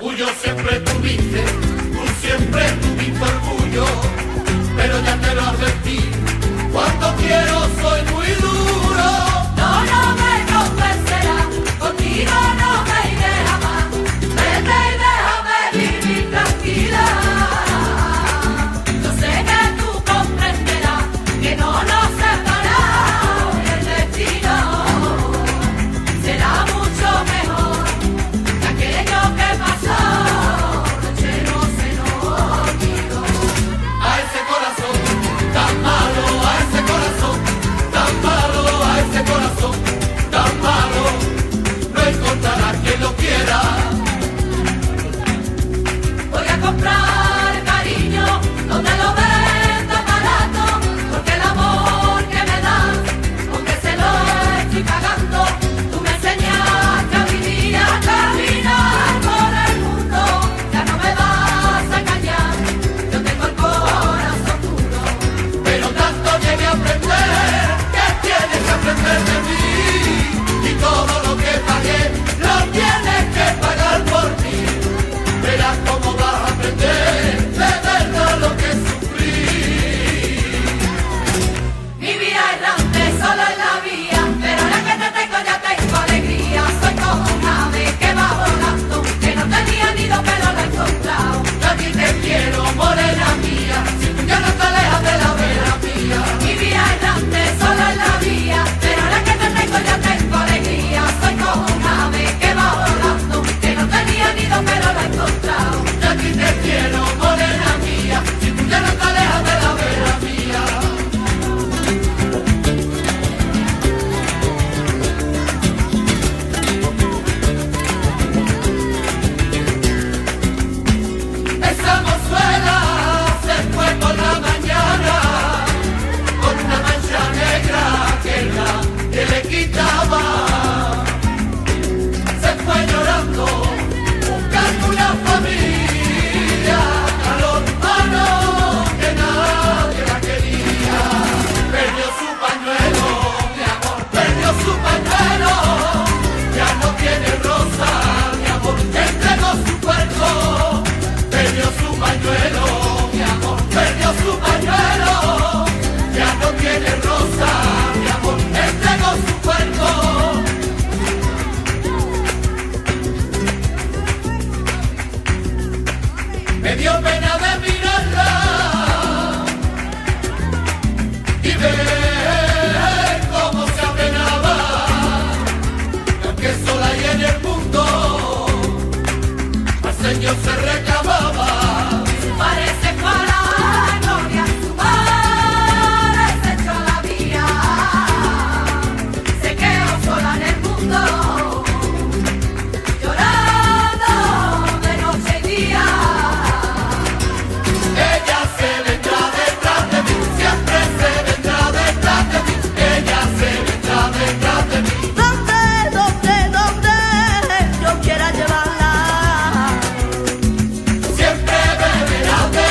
orgullo siempre tuviste, tú siempre tuviste orgullo, pero ya te lo advertí, cuando quiero soy muy duro. No, no me convencerá, contigo no me iré jamás, vete y déjame vivir tranquila. Yo sé que tú comprenderás que no nos separa el destino, será mucho mejor que aquello que pasó, noche no se nos olvidó. A ese corazón tan malo, a ese corazón tan malo, a ese corazón tan malo, no encontrarás quien lo quiera. Voy a comprar cariño donde lo venda barato, porque el amor que me das, aunque se lo estoy pagando, tú me enseñaste a vivir, a caminar por el mundo, ya no me vas a engañar, yo tengo el corazón duro. Pero tanto llegué a aprender que tienes que aprender de mí, y todo lo que pagué lo tienes que pagar por mí. Verás cómo vas a aprender de verdad lo que sufrí. Mi vida errante solo en la vía, pero ahora que te tengo ya tengo alegría. Soy como un ave que va volando, que no tenía nido pero lo he encontrado. Yo a ti te quiero, morena mía, si tú ya no te alejas de la vera mía. Mi vida errante solo en la vía, pero ahora que te tengo ya tengo alegría. Soy como un ave que va volando, que no tenía nido pero lo he encontrado. Yo a ti te quiero, morena mía, si tú ya no te alejas de la vera mía. Esa mozuela se fue por la mañana con una mancha negra que le quitaba. Se fue llorando buscando una familia a los hermanos que nadie la quería. Perdió su pañuelo, mi amor, perdió su pañuelo. Ya no tiene rosa, mi amor, entregó su cuerpo. Perdió su pañuelo, mi amor, perdió su pañuelo. Ya no tiene rosa, mi amor, entregó su cuerpo. Me dio pena de mirarla y ver cómo se apenaba, aunque sola y en el mundo al Señor se reclamaba. Parece para la gloria, su madre se echó a la vía, se quedó sola en el mundo, llorando de noche y día. Ella se vendrá detrás de mí, siempre se vendrá detrás de mí. Ella se vendrá detrás de mí. Donde yo quiera llevarla. Siempre beberá de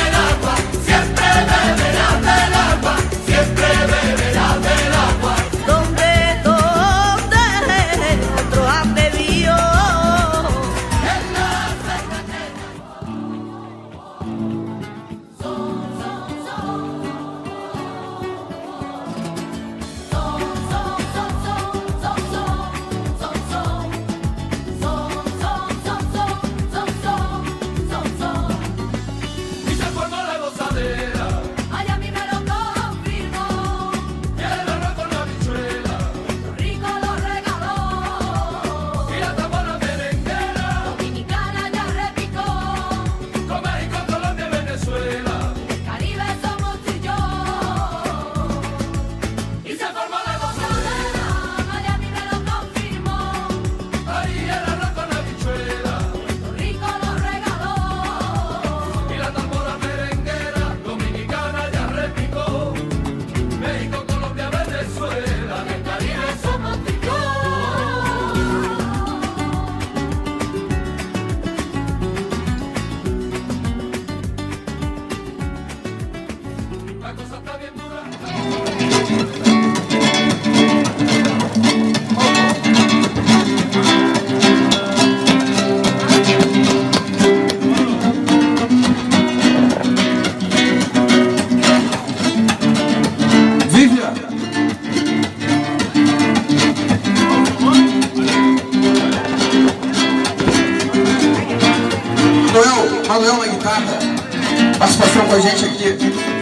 Manuel na guitarra. Participação com a gente aqui.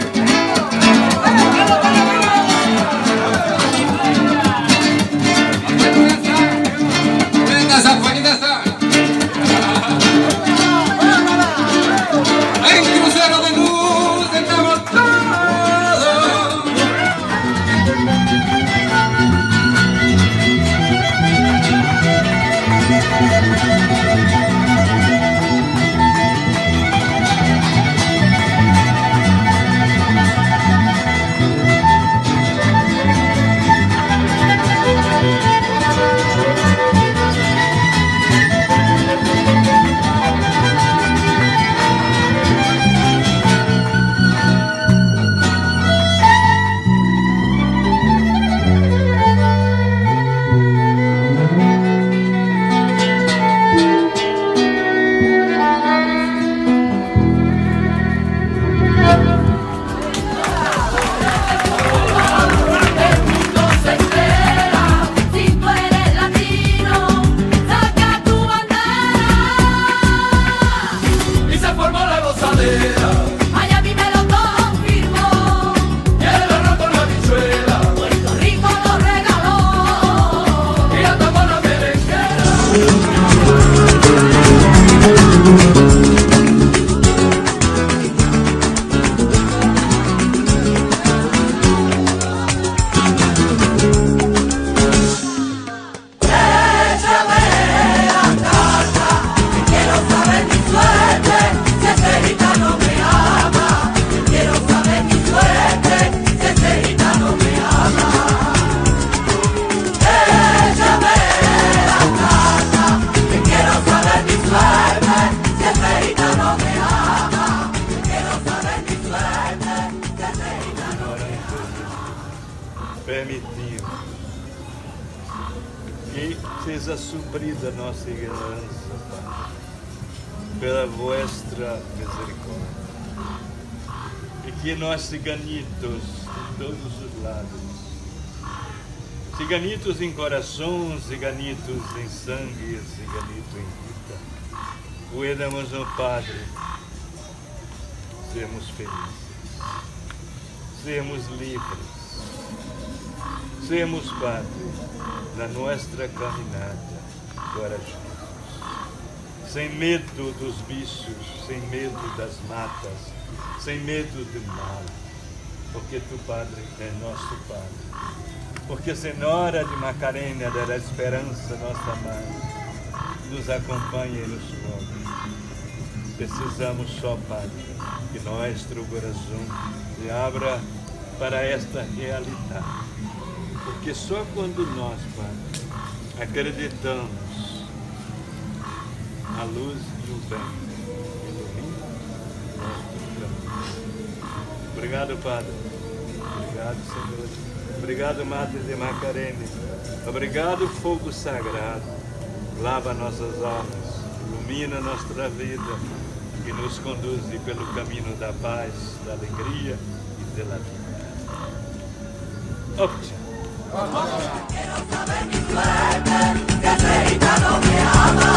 Permitir que seja suprida nossa ignorância, Pai, pela vossa misericórdia. E que nós, ciganitos de todos os lados, ciganitos em coração, ciganitos em sangue, ciganitos em vida, puedamos, ó Padre, sermos felizes, sermos livres, sermos, Padre, na nossa caminhada corajosos, sem medo dos bichos, sem medo das matas, sem medo do mal, porque Tu, Padre, é nosso Padre. Porque Senhora de Macarena, da esperança, nossa mãe, nos acompanha e nos move. Precisamos só, Padre, que nosso coração se abra para esta realidade. Porque só quando nós, Pai, acreditamos, a luz e o bem ilumina o nosso caminho. Obrigado, Padre. Obrigado, Senhor. Obrigado, Madre de Macarena. Obrigado, fogo sagrado. Lava nossas almas, ilumina nossa vida e nos conduz pelo caminho da paz, da alegria e da vida. Óptimo. Quiero saber mi suerte, que ese gitano me ama.